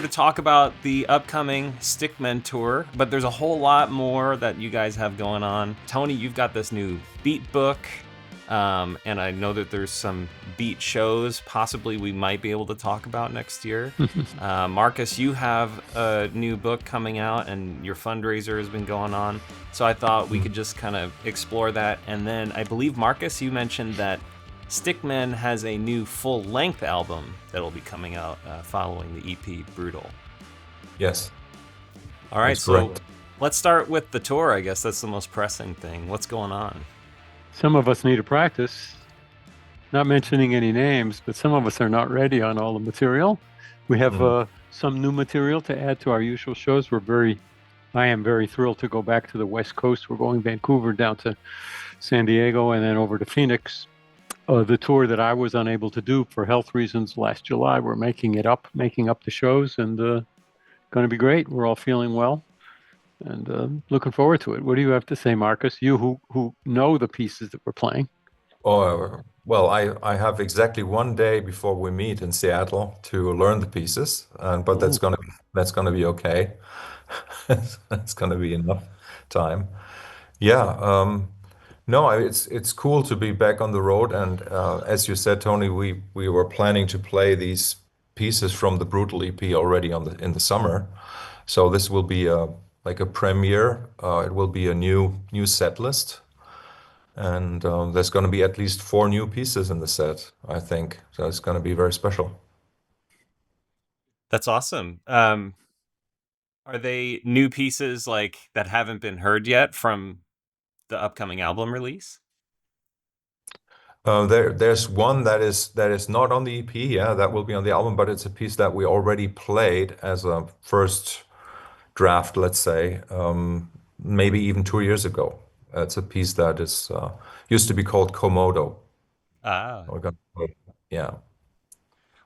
here to talk about the upcoming Stickmen tour, but there's a whole lot more that you guys have going on. Tony, you've got this new beat book, and I know that there's some beat shows possibly we might be able to talk about next year. Markus, you have a new book coming out, and your fundraiser has been going on, so I thought we could just kind of explore that. And then I believe, Markus, you mentioned that Stickmen has a new full-length album that'll be coming out following the EP Brutal. Yes. All right, so let's start with the tour. I guess that's the most pressing thing. What's going on? Some of us need to practice. Not mentioning any names, but some of us are not ready on all the material. We have some new material to add to our usual shows. I am very thrilled to go back to the West Coast. We're going Vancouver down to San Diego and then over to Phoenix. The tour that I was unable to do for health reasons last July, we're making up the shows, and going to be great. We're all feeling well, and looking forward to it. What do you have to say, Markus? You who know the pieces that we're playing. Oh, well, I have exactly 1 day before we meet in Seattle to learn the pieces, but that's gonna be okay. That's gonna be enough time. Yeah. No, it's cool to be back on the road, and as you said, Tony, we were planning to play these pieces from the Brutal EP already in the summer, so this will be like a premiere. It will be a new set list, and there's going to be at least 4 new pieces in the set, I think. So it's going to be very special. That's awesome. Are they new pieces like that haven't been heard yet from the upcoming album release? There's one that is not on the EP. Yeah, that will be on the album, but it's a piece that we already played as a first draft, let's say, maybe even 2 years ago. It's a piece that is used to be called Komodo. Ah. Yeah.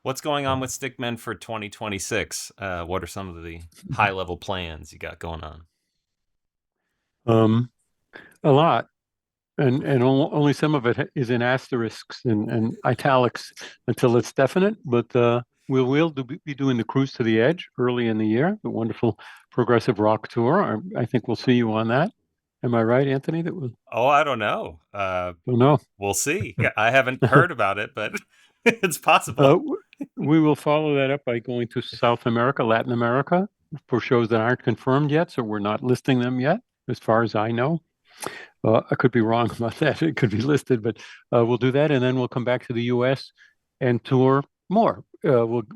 What's going on with Stickmen for 2026? What are some of the high-level plans you got going on? A lot, and only some of it is in asterisks and italics until it's definite. But we'll be doing the Cruise to the Edge early in the year, the wonderful progressive rock tour. I think we'll see you on that. Am I right, Anthony? Oh, I don't know. Don't know. We'll see. I haven't heard about it, but it's possible. We will follow that up by going to South America, Latin America, for shows that aren't confirmed yet, so we're not listing them yet, as far as I know. I could be wrong about that. It could be listed, but we'll do that, and then we'll come back to the U.S. and tour more.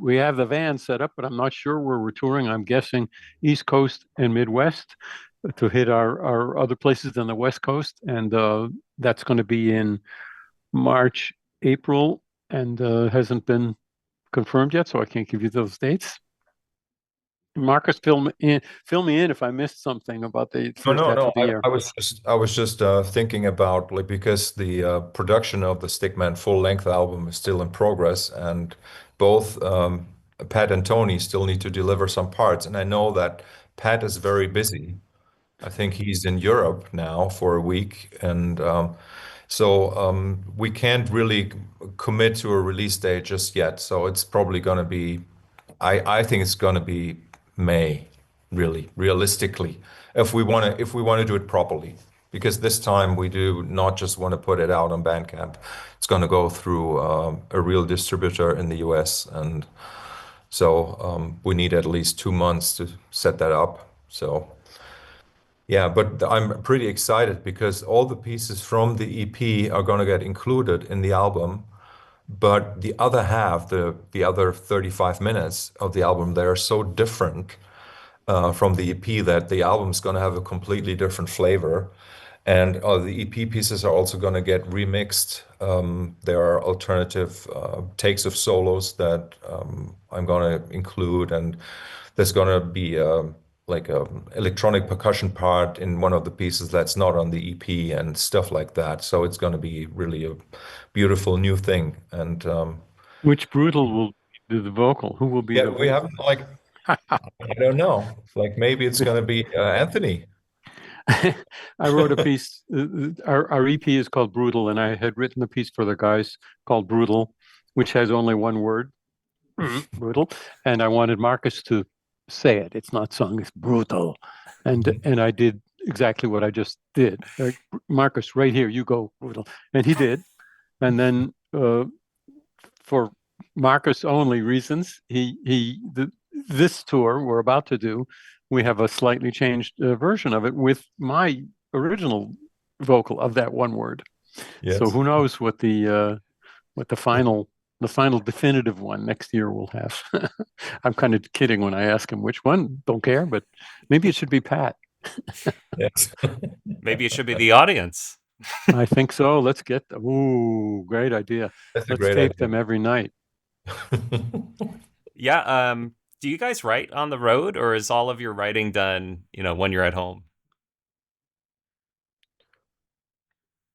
We have the van set up, but I'm not sure where we're touring. I'm guessing East Coast and Midwest to hit our other places on the West Coast, and that's going to be in March, April, and hasn't been confirmed yet, so I can't give you those dates. Markus, fill me in if I missed something about the first half of the year. I was just thinking about, like, because the production of the Stickmen full-length album is still in progress, and both Pat and Tony still need to deliver some parts, and I know that Pat is very busy. I think he's in Europe now for a week, and so we can't really commit to a release date just yet. So it's probably going to be, I think it's going to be May, really, realistically, if we want to do it properly, because this time we do not just want to put it out on Bandcamp. It's going to go through a real distributor in the US, and so we need at least 2 months to set that up. So yeah, but I'm pretty excited because all the pieces from the EP are going to get included in the album. But the other half, the other 35 minutes of the album, they are so different from the EP that the album's going to have a completely different flavor. And the EP pieces are also going to get remixed. There are alternative takes of solos that I'm going to include, and there's going to be like a electronic percussion part in one of the pieces that's not on the EP and stuff like that. So it's going to be really a beautiful new thing. And which Brutal will do the vocal? Who will be? Yeah, we haven't, like, I don't know. Like, maybe it's going to be Anthony. I wrote a piece. Our EP is called Brutal, and I had written a piece for the guys called Brutal, which has only one word. brutal. And I wanted Markus to say it. It's not sung, it's brutal. And I did exactly what I just did. Markus, right here, you go brutal. And he did. And then for Markus only reasons, this tour we're about to do, we have a slightly changed version of it with my original vocal of that one word. Yes. So who knows what the final definitive one next year will have. I'm kind of kidding when I ask him which one. Don't care, but maybe it should be Pat. Yes. Maybe it should be the audience. I think so. Let's get them. Ooh, great idea. That's a Let's great tape idea. them every night. Yeah. Do you guys write on the road, or is all of your writing done, when you're at home?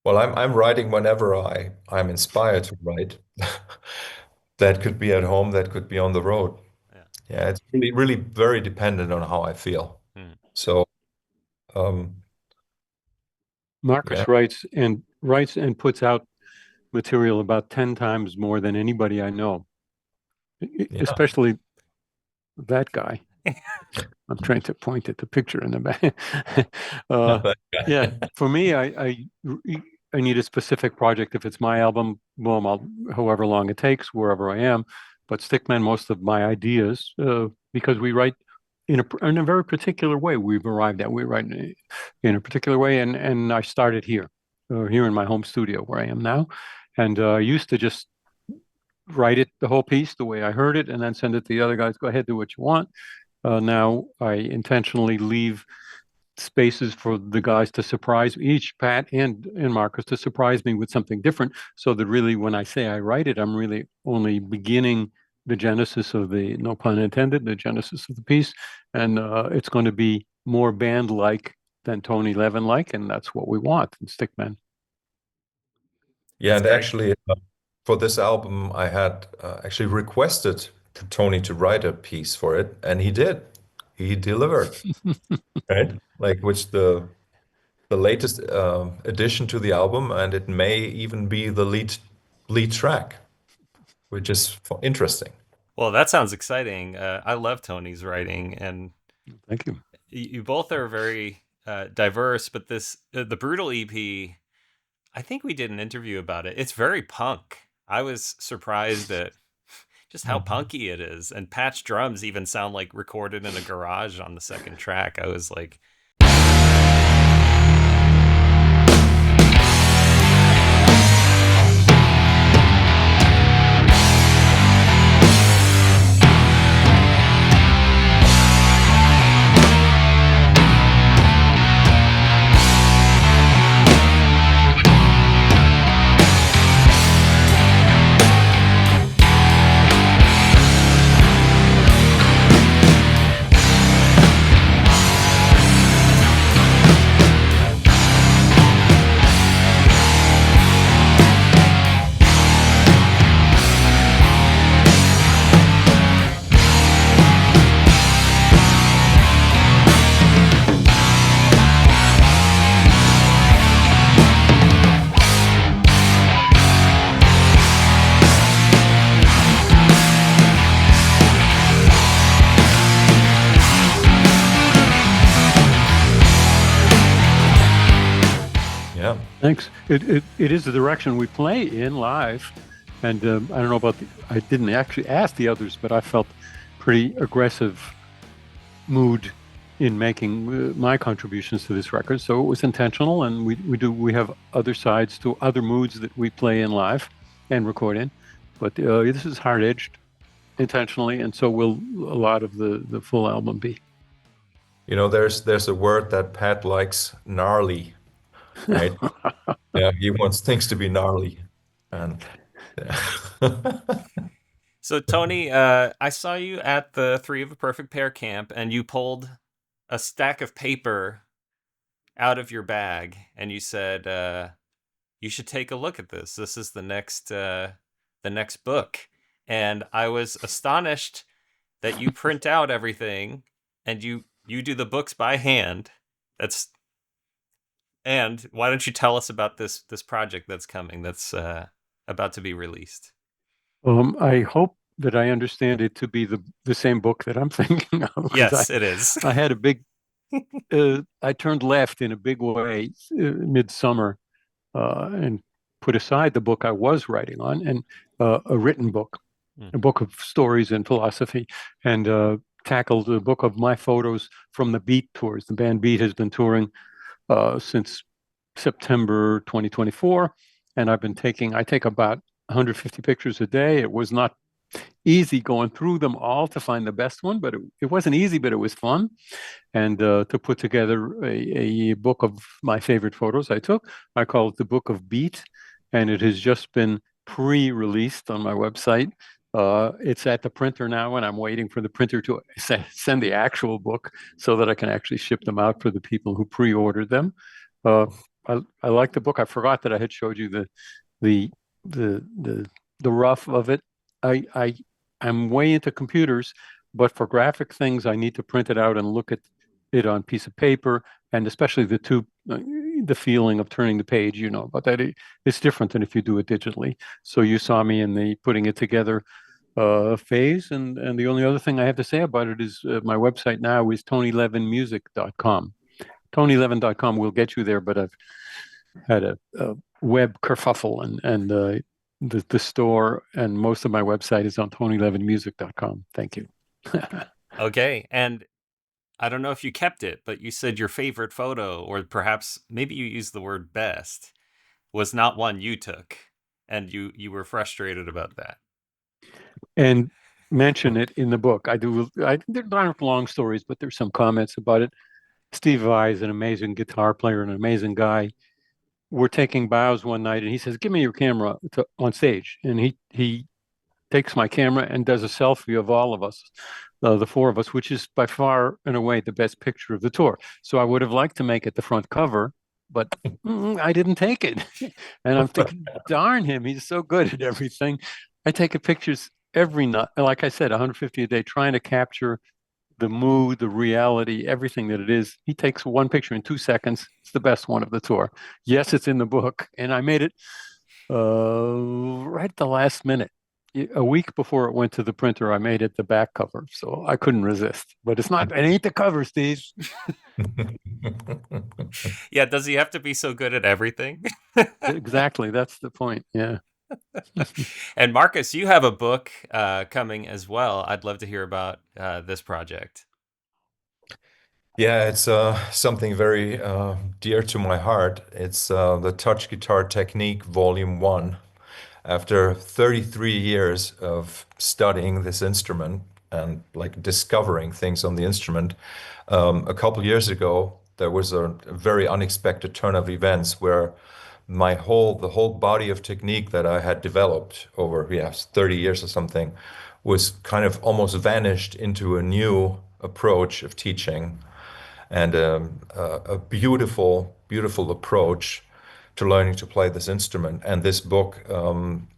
Well, I'm writing whenever I'm inspired to write. That could be at home, that could be on the road. Yeah. Yeah, it's really, really very dependent on how I feel. Hmm. So, um, Markus yeah, writes and puts out material about 10 times more than anybody I know, yeah, especially that guy. I'm trying to point at the picture in the back. Yeah, for me, I need a specific project. If it's my album, boom, however long it takes, wherever I am. But Stickman, most of my ideas, because we write in a very particular way. We've arrived at we write in a particular way, and I started here in my home studio where I am now, and I used to just write it the whole piece the way I heard it, and then send it to the other guys. Go ahead, do what you want. Now I intentionally leave spaces for the guys to surprise each Pat and Markus to surprise me with something different, so that really when I say I write it, I'm really only beginning the genesis of the, no pun intended, the genesis of the piece, and it's going to be more band-like than Tony Levin-like, and that's what we want in Stickman. yeah. That's And great. actually, for this album, I had actually requested to Tony to write a piece for it, and he did. He delivered, right? Like, which the latest addition to the album, and it may even be the lead track, which is interesting. Well, that sounds exciting. I love Tony's writing, and Thank you. you both are very diverse. But the Brutal EP, I think we did an interview about it. It's very punk. I was surprised at just how punky it is, and Pat's drums even sound like recorded in a garage on the second track. I was like, Yeah. Thanks. It is the direction we play in live, and I don't know about I didn't actually ask the others, but I felt pretty aggressive mood in making my contributions to this record, so it was intentional, and we have other sides to other moods that we play in live and record in, but this is hard edged intentionally, and so will a lot of the full album be. There's a word that Pat likes, gnarly, right? Yeah, he wants things to be gnarly, and yeah. so Tony, I saw you at the Three of a Perfect Pair camp, and you pulled a stack of paper out of your bag, and you said, you should take a look at this. This is the next book. And I was astonished that you print out everything and you do the books by hand. And why don't you tell us about this project that's coming, that's about to be released? I hope that I understand it to be the same book that I'm thinking of. Yes, it is. I had a big, I turned left in a big way midsummer and put aside the book I was writing on and a written book, a book of stories and philosophy, and tackled a book of my photos from the Beat tours. The band Beat has been touring since September 2024, and I take about 150 pictures a day. It was not easy going through them all to find the best one, but it wasn't easy, but it was fun. And to put together a book of my favorite photos I call it the Book of Beat, and it has just been pre-released on my website. It's at the printer now, and I'm waiting for the printer to send the actual book so that I can actually ship them out for the people who pre-ordered them. I like the book. I forgot that I had showed you the rough of it. I'm way into computers, but for graphic things, I need to print it out and look at it on a piece of paper, and especially the feeling of turning the page, but it's different than if you do it digitally. So you saw me in the putting it together phase, and the only other thing I have to say about it is my website now is tonylevinmusic.com. TonyLevin.com will get you there, but I've had a web kerfuffle, and the store and most of my website is on tonylevinmusic.com. Thank you. Okay, and I don't know if you kept it, but you said your favorite photo, or perhaps maybe you used the word best, was not one you took, and you were frustrated about that. And mention it in the book. There aren't long stories, but there's some comments about it. Steve Vai is an amazing guitar player, an amazing guy. We're taking bows one night, and he says, "Give me your camera on stage." And he takes my camera and does a selfie of all of us, the four of us, which is by far and away the best picture of the tour. So I would have liked to make it the front cover, but I didn't take it. And I'm thinking, darn him, he's so good at everything. I take pictures every night, like I said, 150 a day, trying to capture the mood, the reality, everything that it is. He takes one picture in 2 seconds. It's the best one of the tour. Yes, it's in the book, and I made it right at the last minute. A week before it went to the printer, I made it the back cover, so I couldn't resist. But it ain't the cover, Steve. Yeah, does he have to be so good at everything? Exactly, that's the point. Yeah. And Markus, you have a book coming as well. I'd love to hear about this project. Yeah, it's something very dear to my heart. It's the Touch Guitar Technique, Volume 1. After 33 years of studying this instrument and like discovering things on the instrument, a couple years ago, there was a very unexpected turn of events where the whole body of technique that I had developed over 30 years or something was kind of almost vanished into a new approach of teaching and a beautiful, beautiful approach to learning to play this instrument. And this book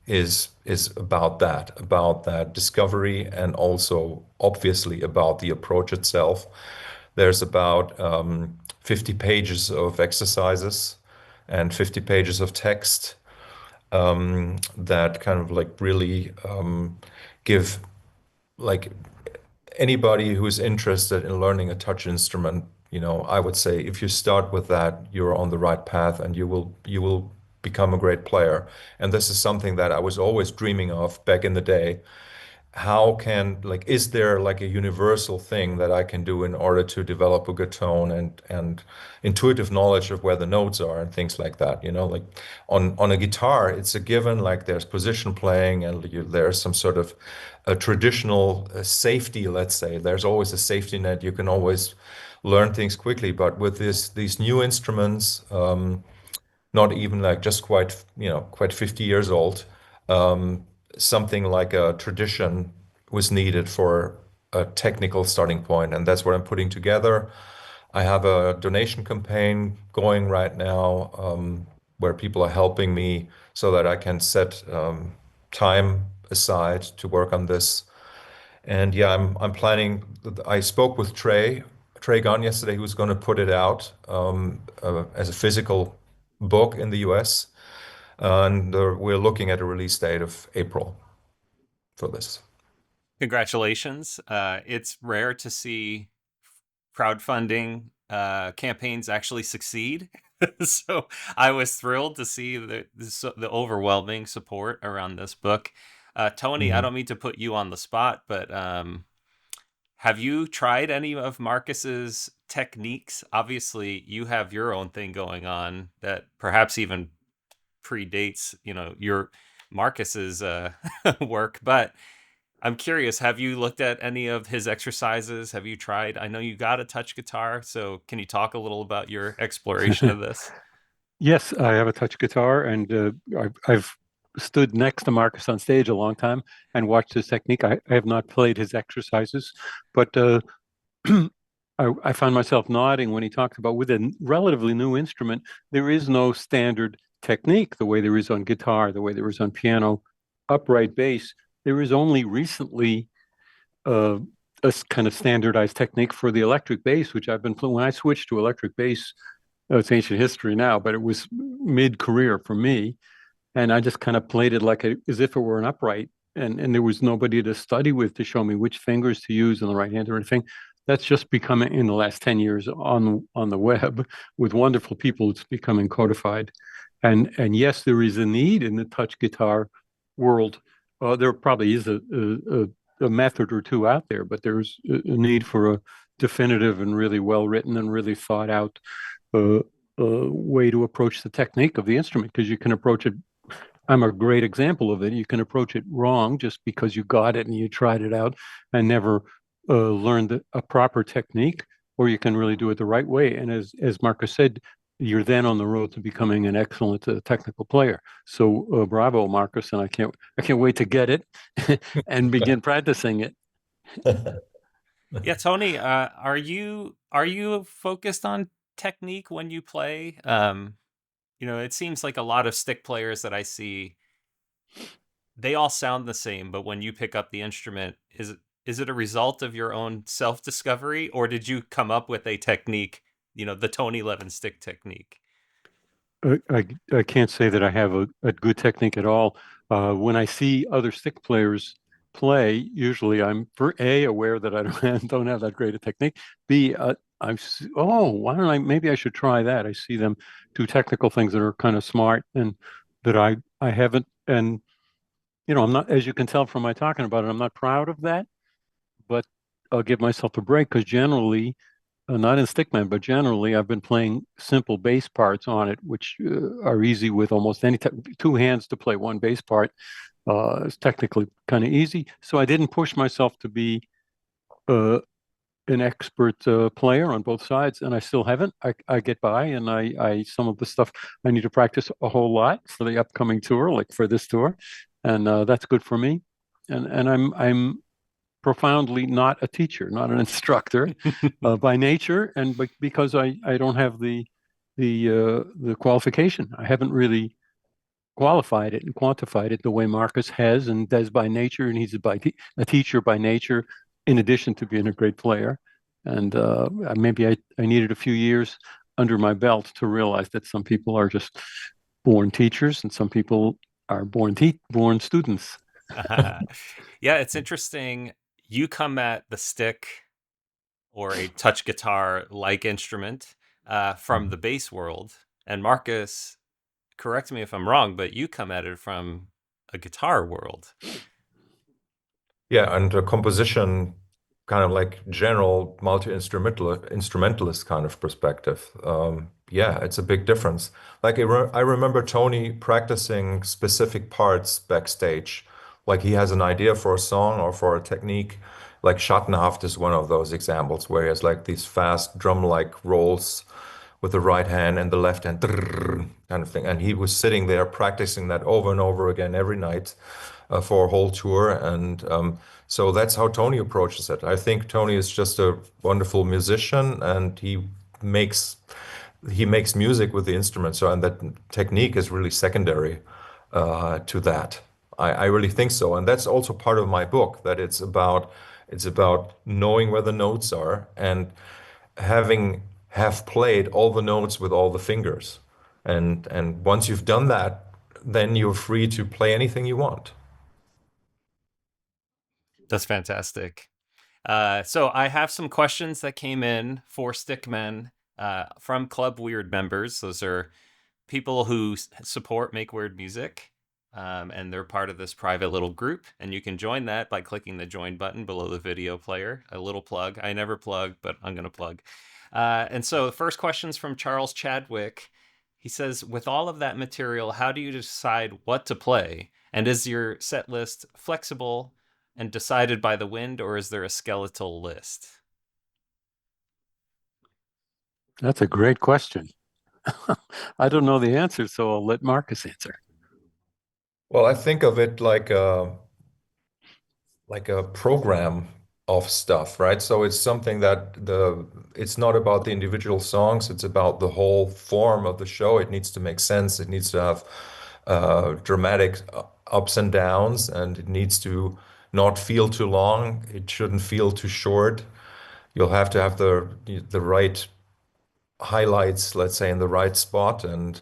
is about that discovery, and also obviously about the approach itself. There's about 50 pages of exercises and 50 pages of text that kind of like really give like anybody who's interested in learning a touch instrument, I would say if you start with that, you're on the right path, and you will become a great player. And this is something that I was always dreaming of back in the day. Is there like a universal thing that I can do in order to develop a good tone and intuitive knowledge of where the notes are and things like that? Like on a guitar, it's a given, like there's position playing, and there's some sort of a traditional safety, let's say. There's always a safety net. You can always learn things quickly. But with these new instruments, not even like just quite 50 years old, something like a tradition was needed for a technical starting point, and that's what I'm putting together. I have a donation campaign going right now, where people are helping me so that I can set time aside to work on this. And yeah, I'm planning. I spoke with Trey Gunn yesterday, who's going to put it out as a physical book in the US. And we're looking at a release date of April for this. Congratulations. It's rare to see crowdfunding campaigns actually succeed. So I was thrilled to see the overwhelming support around this book. Tony, I Mhm. don't mean to put you on the spot, but have you tried any of Markus's techniques? Obviously, you have your own thing going on that perhaps even predates, your Markus's work, but I'm curious, have you looked at any of his exercises? Have you tried? I know you got a touch guitar, so can you talk a little about your exploration of this? Yes, I have a touch guitar, and I've stood next to Markus on stage a long time and watched his technique. I have not played his exercises, but I found myself nodding when he talked about with a relatively new instrument, there is no standard technique the way there is on guitar, the way there is on piano, upright bass. There is only recently uh, kind of standardized technique for the electric bass, which I've been when I switched to electric bass. It's ancient history now, but it was mid-career for me, and I just kind of played it as if it were an upright, and there was nobody to study with to show me which fingers to use in the right hand or anything. That's just becoming in the last 10 years on the web with wonderful people. It's becoming codified, and yes, there is a need in the touch guitar world. There probably is a method or two out there, but there's a need for a definitive and really well written and really thought out uh, way to approach the technique of the instrument, because you can approach it. I'm a great example of it. You can approach it wrong just because you got it and you tried it out and never learned a proper technique, or you can really do it the right way. And as Markus said, you're then on the road to becoming an excellent technical player. So bravo, Markus, and I can't wait to get it and begin practicing it. Yeah, Tony, are you focused on technique when you play? It seems like a lot of stick players that I see, they all sound the same, but when you pick up the instrument, is it a result of your own self-discovery, or did you come up with a technique, the Tony Levin stick technique? I can't say that I have a good technique at all. When I see other stick players play, usually I'm for A, aware that I don't have that great a technique. B, why don't I, maybe I should try that. I see them do technical things that are kind of smart and that I haven't. And, I'm not, as you can tell from my talking about it, I'm not proud of that, but I'll give myself a break because generally, not in Stickman, but generally, I've been playing simple bass parts on it, which are easy with almost any two hands to play one bass part. It's technically kind of easy. So I didn't push myself to be uh, an expert player on both sides, and I still haven't. I get by, and I some of the stuff I need to practice a whole lot for the upcoming tour, like for this tour, and that's good for me. And I'm profoundly not a teacher, not an instructor by nature, and because I don't have the qualification. I haven't really qualified it and quantified it the way Markus has and does by nature, and he's a teacher by nature, in addition to being a great player. And maybe I needed a few years under my belt to realize that some people are just born teachers and some people are born students. Yeah, it's interesting. You come at the stick or a touch guitar like instrument from the bass world, and Markus, correct me if I'm wrong, but you come at it from a guitar world. Yeah, and a composition kind of like general instrumentalist kind of perspective. Yeah, it's a big difference. Like I remember Tony practicing specific parts backstage. Like he has an idea for a song or for a technique. Like Schattenhaft is one of those examples where he has like these fast drum-like rolls with the right hand and the left hand kind of thing. And he was sitting there practicing that over and over again every night for a whole tour. And so that's how Tony approaches it. I think Tony is just a wonderful musician, and makes he makes music with the instrument. So and that technique is really secondary to that. I really think so, and that's also part of my book. That it's about knowing where the notes are and have played all the notes with all the fingers. And once you've done that, then you're free to play anything you want. That's fantastic. So I have some questions that came in for Stickmen from Club Weird members. Those are people who support Make Weird Music, and they're part of this private little group. And you can join that by clicking the join button below the video player. A little plug. I never plug, but I'm going to plug. And so the first question's from Charles Chadwick. He says, with all of that material, how do you decide what to play? And is your set list flexible and decided by the wind, or is there a skeletal list? That's a great question. I don't know the answer, so I'll let Markus answer. Well, I think of it like a program of stuff, right? So it's something that it's not about the individual songs, it's about the whole form of the show. It needs to make sense. It needs to have dramatic ups and downs, and it needs to not feel too long. It shouldn't feel too short. You'll have to have the right highlights, let's say, in the right spot, and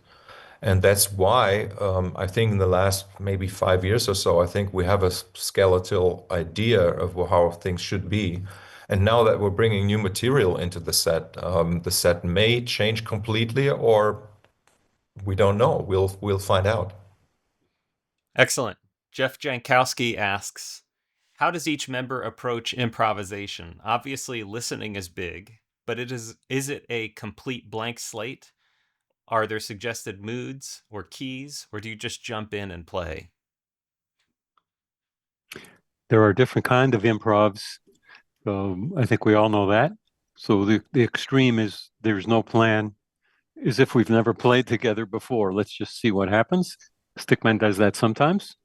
that's why I think in the last maybe 5 years or so, I think we have a skeletal idea of how things should be. And now that we're bringing new material into the set may change completely, or we don't know. We'll find out. Excellent. Jeff Jankowski asks, how does each member approach improvisation? Obviously, listening is big, but is it a complete blank slate? Are there suggested moods or keys, or do you just jump in and play? There are different kind of improvs. I think we all know that. So the extreme is there's no plan, as if we've never played together before. Let's just see what happens. Stickman does that sometimes,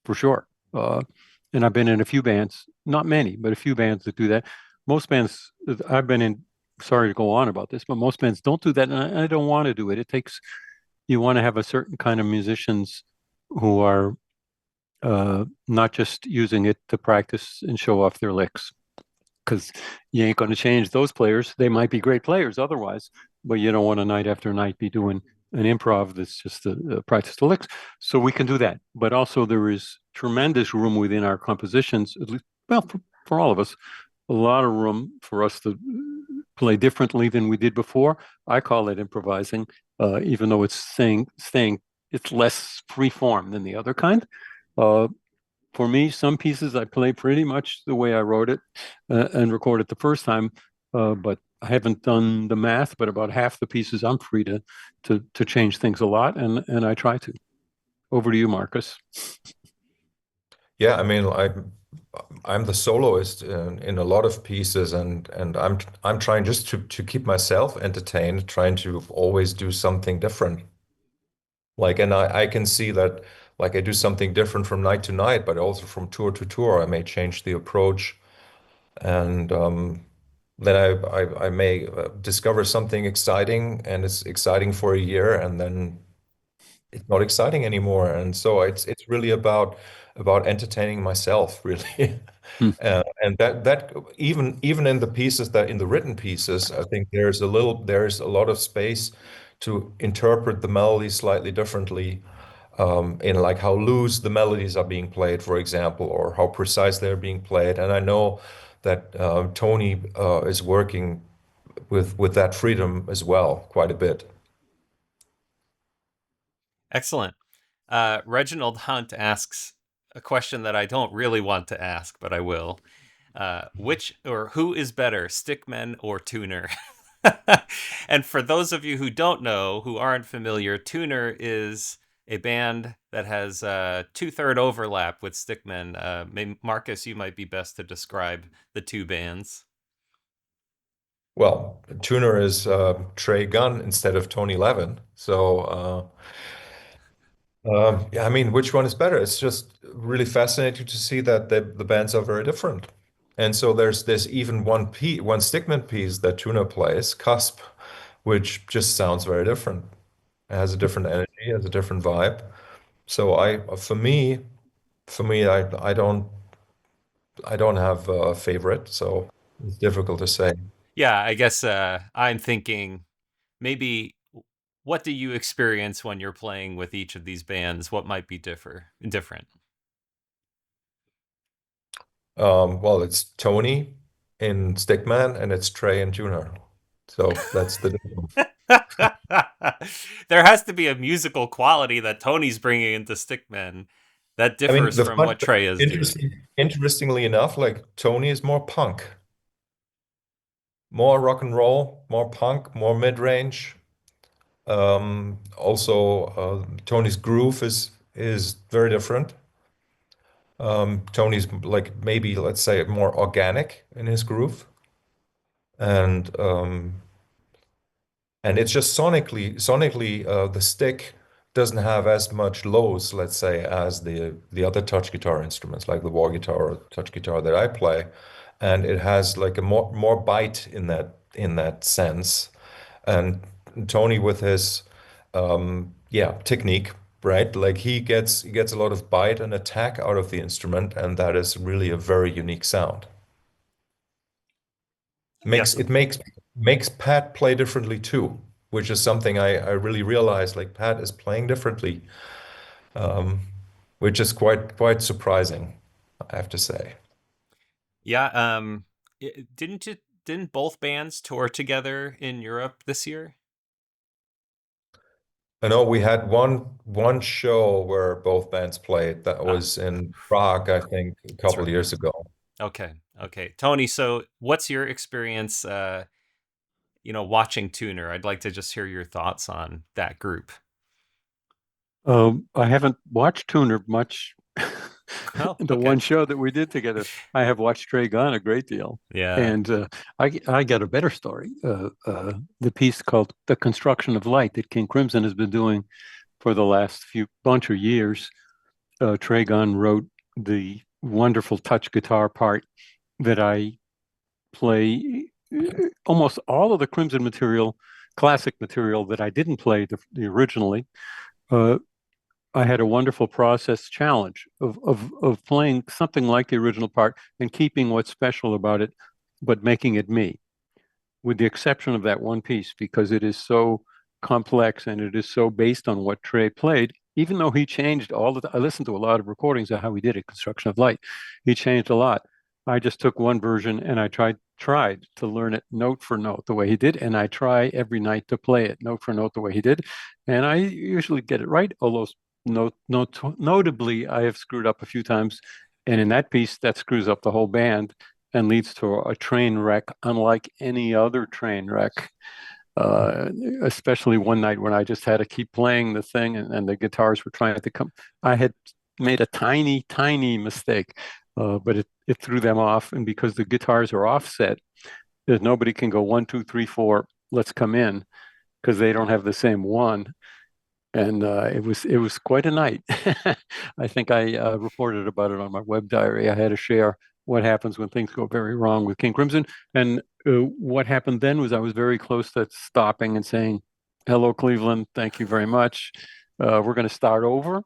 for sure. And I've been in a few bands, not many, but a few bands that do that. Most bands I've been in, sorry to go on about this, but most bands don't do that, and I don't want to do it. You want to have a certain kind of musicians who are not just using it to practice and show off their licks, because you ain't going to change those players. They might be great players otherwise, but you don't want to night after night be doing an improv that's just a practice the licks. So we can do that. But also there is tremendous room within our compositions, at least, well, for all of us, a lot of room for us to play differently than we did before. I call it improvising, even though it's staying, it's less free form than the other kind. For me, some pieces I play pretty much the way I wrote it and recorded the first time, but I haven't done the math. But about half the pieces, I'm free to change things a lot, and I try to. Over to you, Markus. Yeah, I mean, I'm the soloist in a lot of pieces, and I'm trying just to keep myself entertained, trying to always do something different. Like, and I can see that, like, I do something different from night to night, but also from tour to tour, I may change the approach, and then I may discover something exciting, and it's exciting for a year, and then it's not exciting anymore. And so it's really about entertaining myself, really. Hmm. And that even in the pieces that in the written pieces, I think there's a lot of space to interpret the melody slightly differently, in like how loose the melodies are being played, for example, or how precise they're being played. And I know that Tony is working with that freedom as well, quite a bit. Excellent. Reginald Hunt asks a question that I don't really want to ask, but I will. Which or who is better, Stickmen or Tuner? And for those of you who don't know, who aren't familiar, Tuner is a band that has 2/3 overlap with Stickmen. Markus, you might be best to describe the two bands. Well, Tuner is Trey Gunn instead of Tony Levin. So, yeah, I mean, which one is better? It's just really fascinating to see that the bands are very different. And so there's even one Stickman piece that Tuner plays, Cusp, which just sounds very different. It has a different energy, has a different vibe. So for me, I don't have a favorite, so it's difficult to say. Yeah, I guess I'm thinking maybe what do you experience when you're playing with each of these bands? What might be different? Well, it's Tony in Stickman and it's Trey in Tuner. So that's the difference. There has to be a musical quality that Tony's bringing into Stickman that I mean, differs the from fun, what Trey is doing. interestingly enough, like Tony is more punk, more rock and roll, more punk, more mid-range. Also, Tony's groove is very different. Tony's like maybe let's say more organic in his groove, and it's just sonically the stick doesn't have as much lows, let's say, as the other touch guitar instruments like the wah guitar or touch guitar that I play, and it has like a more bite in that sense. And Tony with his yeah, technique, right? Like he gets a lot of bite and attack out of the instrument, and that is really a very unique sound. Yes. Makes Pat play differently too, which is something I really realized. Like Pat is playing differently, um, which is quite surprising, I have to say. Yeah. Didn't both bands tour together in Europe this year? I know we had one show where both bands played. That Ah, was in Prague, I think, a that's couple right. years ago. Okay. Okay. Tony, so what's your experience watching Tuner? I'd like to just hear your thoughts on that group. I haven't watched Tuner much. Oh, The okay. one show that we did together, I have watched Trey Gunn a great deal. Yeah. And I got a better story. The piece called "The Construction of Light" that King Crimson has been doing for the last few bunch of years. Trey Gunn wrote the wonderful touch guitar part that I play. Almost all of the Crimson material, classic material that I didn't play the originally. Uh, I had a wonderful process challenge of playing something like the original part and keeping what's special about it, but making it me, with the exception of that one piece, because it is so complex and it is so based on what Trey played. Even though he changed I listened to a lot of recordings of how he did it, Construction of Light. He changed a lot. I just took one version and I tried to learn it note for note the way he did, and I try every night to play it note for note the way he did, and I usually get it right. Although notably, I have screwed up a few times, and in that piece, that screws up the whole band and leads to a train wreck unlike any other train wreck. Uh, Especially one night when I just had to keep playing the thing and the guitars were trying to come. I had made a tiny mistake, but it threw them off. And because the guitars are offset, there's nobody can go 1, 2, 3, 4, let's come in, because they don't have the same one. And it was quite a night. I think I reported about it on my web diary. I had to share what happens when things go very wrong with King Crimson. And what happened then was I was very close to stopping and saying, "Hello, Cleveland. Thank you very much. We're going to start over."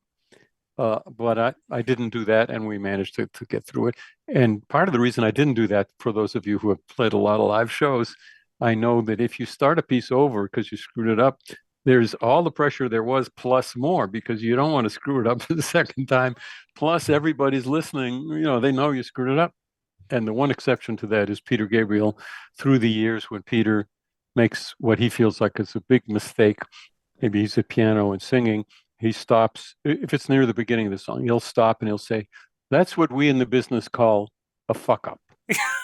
But I didn't do that, and we managed to get through it. And part of the reason I didn't do that, for those of you who have played a lot of live shows, I know that if you start a piece over because you screwed it up, there's all the pressure there was plus more, because you don't want to screw it up the second time. Plus, everybody's listening. They know you screwed it up. And the one exception to that is Peter Gabriel. Through the years, when Peter makes what he feels like is a big mistake, maybe he's at piano and singing, he stops. If it's near the beginning of the song, he'll stop and he'll say, "That's what we in the business call a fuck up."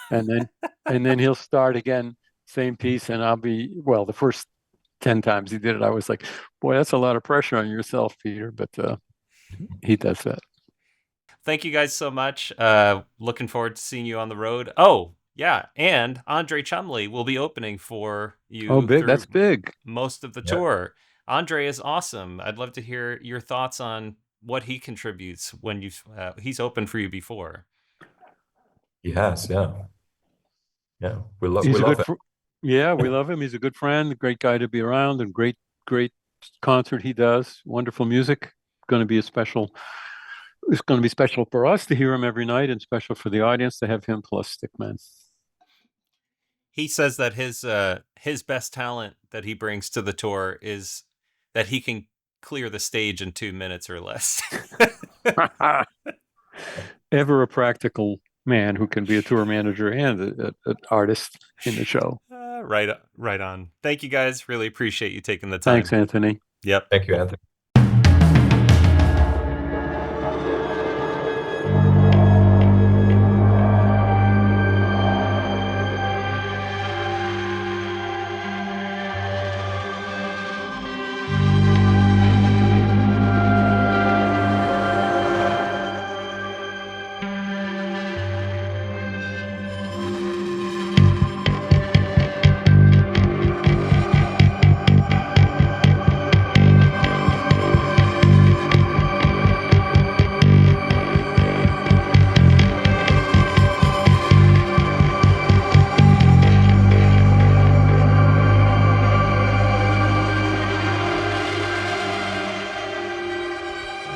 And then he'll start again, same piece, and I'll be, well, the first 10 times he did it, I was like, "Boy, that's a lot of pressure on yourself, Peter." But he does that. Thank you guys so much. Looking forward to seeing you on the road. Oh, yeah, and Andre Chumley will be opening for Oh, you big. through That's big. most of the Yeah. tour. Andre is awesome. I'd love to hear your thoughts on what he contributes when he's opened for you before. Yes, yeah. Yeah. We He's a love good, it. yeah, we love him. He's a good friend, great guy to be around, and great concert he does. Wonderful music. Going to be a special. It's going to be special for us to hear him every night, and special for the audience to have him plus Stickman. He says that his best talent that he brings to the tour is that he can clear the stage in 2 minutes or less. Ever a practical man who can be a tour manager and an artist in the show. Right on. Thank you guys. Really appreciate you taking the time. Thanks, Anthony. Yep. Thank you, Anthony.